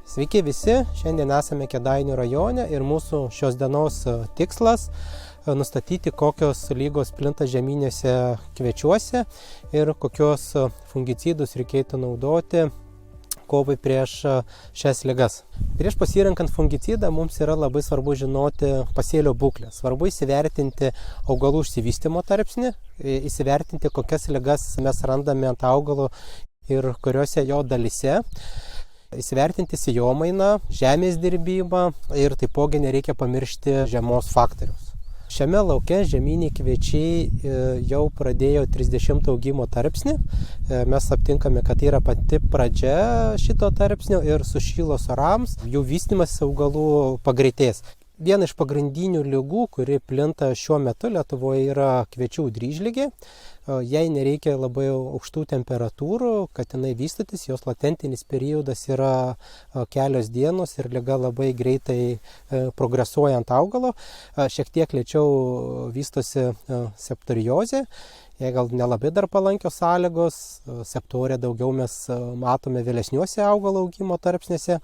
Sveiki visi, šiandien esame Kėdainių rajone ir mūsų šios dienos tikslas nustatyti, kokios lygos plinta žieminiuose kviečiuose ir kokios fungicidus reikėtų naudoti kovai prieš šias ligas. Prieš pasirenkant fungicidą mums yra labai svarbu žinoti pasėlio būklę. Svarbu įsivertinti augalų išsivystymo tarpsnį, įsivertinti, kokias ligas mes randame ant augalo ir kuriuose jo dalyse. Įsivertinti sėjomainą, žemės dirbybą ir taipogi nereikia pamiršti žiemos faktoriaus. Šiame lauke žieminiai kviečiai jau pradėjo 30 augimo tarpsnį. Mes aptinkame, kad yra pati pradžia šito tarpsnio ir sušilus orams jų vystymas augalų pagreitės. Viena iš pagrindinių ligų, kuri plinta šiuo metu Lietuvoje, yra kviečių dryžligė. Jai nereikia labai aukštų temperatūrų, kad jinai vystytis, jos latentinis periodas yra kelios dienos ir liga labai greitai progresuoja ant augalo. Šiek tiek lėčiau vystosi septoriozė. Jei gal nelabai dar palankios sąlygos, septorę daugiau mes matome vėlesniuose augalo augimo tarpsniuose.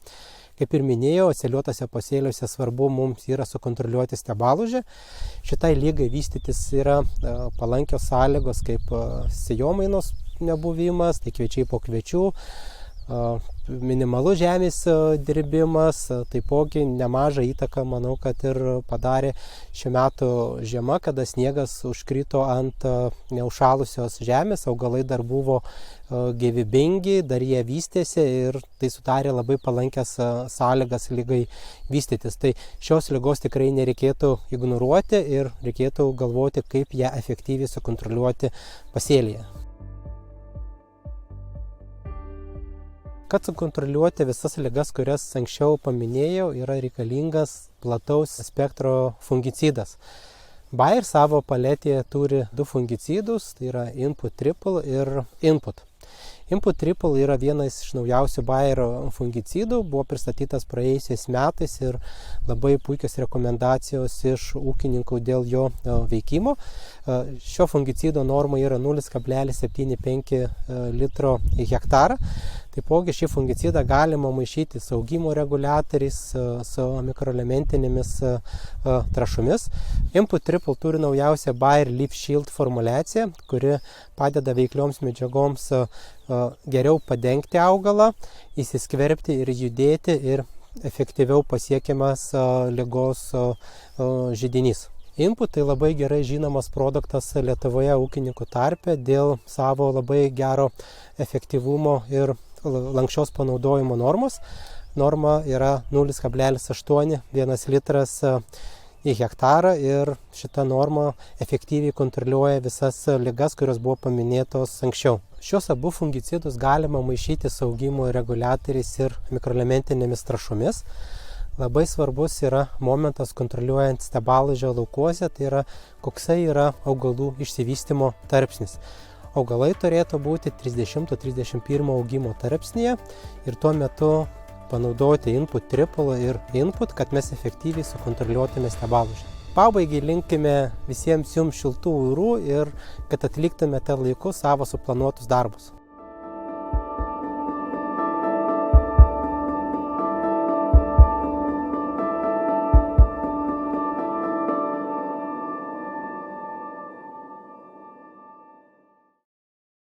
Kaip ir minėjau, atsėliuotose pasėliuose svarbu mums yra sukontroliuoti stiebalūžę. Šitai lygai vystytis yra palankios sąlygos kaip sėjomainos nebuvimas, tai kviečiai po kviečių, minimalus žemės dirbimas, taipogi nemažą įtaką, manau, kad ir padarė šiuo metu žiema, kada sniegas užkrito ant neužšalusios žemės, augalai dar buvo gyvybingi, dar jie vystėsi ir tai sudarė labai palankias sąlygas lygai vystytis. Tai šios ligos tikrai nereikėtų ignoruoti ir reikėtų galvoti, kaip ją efektyviai sukontroliuoti pasėlyje. Kad sukontroliuoti visas ligas, kurias anksčiau paminėjau, yra reikalingas plataus spektro fungicidas. Bayer savo paletėje turi du fungicidus, tai yra Input Triple ir Input. Input Triple yra vienas iš naujausių Bayer fungicidų, buvo pristatytas praėjusiais metais ir labai puikios rekomendacijos iš ūkininkų dėl jo veikimo. Šio fungicido norma yra 0,75 litro į hektarą. Taipogi šį fungicidą galima maišyti su augimo reguliatoriais, su mikroelementinėmis trąšomis. Input Triple turi naujausią Bayer Leaf Shield formulaciją, kuri padeda veiklioms medžiagoms geriau padengti augalą, įsiskverbti ir judėti ir efektyviau pasiekiamas ligos židinys. Input tai labai gerai žinomas produktas Lietuvoje ūkininkų tarpe dėl savo labai gero efektyvumo ir lankščios panaudojimo normos. Norma yra 0,8 litras į hektarą ir šita norma efektyviai kontroliuoja visas ligas, kurios buvo paminėtos anksčiau. Šios abu fungicidus galima maišyti su augimo reguliatoriais ir mikroelementinėmis trąšomis. Labai svarbus yra momentas kontroliuojant stiebalūžę laukuose, tai yra koksai yra augalų išsivystymo tarpsnis. Augalai turėtų būti 30-31 augimo tarpsnyje ir tuo metu panaudoti Input Triple ir Input, kad mes efektyviai sukontroliuotume stiebalūžę. Pabaigai linkime visiems jums šiltų orų ir kad atliktumėte laiku savo suplanuotus darbus.